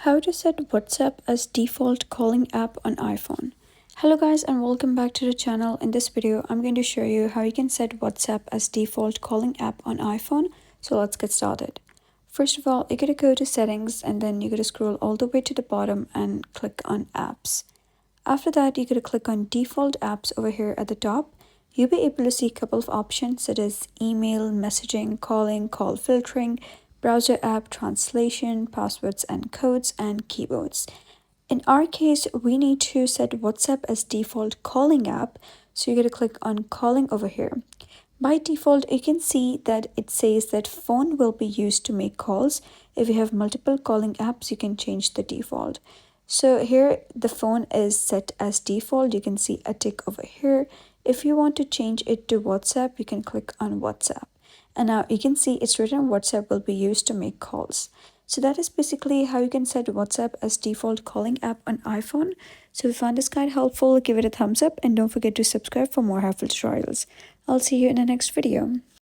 How to set WhatsApp as default calling app on iPhone. Hello guys and welcome back to the channel. In this video, I'm going to show you how you can set WhatsApp as default calling app on iPhone. So let's get started. First of all, you're going to go to settings and then you're going to scroll all the way to the bottom and click on apps. After that, you're going to click on default apps over here at the top. You'll be able to see a couple of options such as email, messaging, calling, call filtering, browser app, translation, passwords and codes, and keyboards. In our case, we need to set WhatsApp as default calling app. So you're going to click on calling over here. By default, you can see that it says that phone will be used to make calls. If you have multiple calling apps, you can change the default. So here the phone is set as default. You can see a tick over here. If you want to change it to WhatsApp, you can click on WhatsApp. And now you can see it's written WhatsApp will be used to make calls. So that is basically how you can set WhatsApp as default calling app on iPhone. So if you found this guide helpful, give it a thumbs up and don't forget to subscribe for more helpful tutorials. I'll see you in the next video.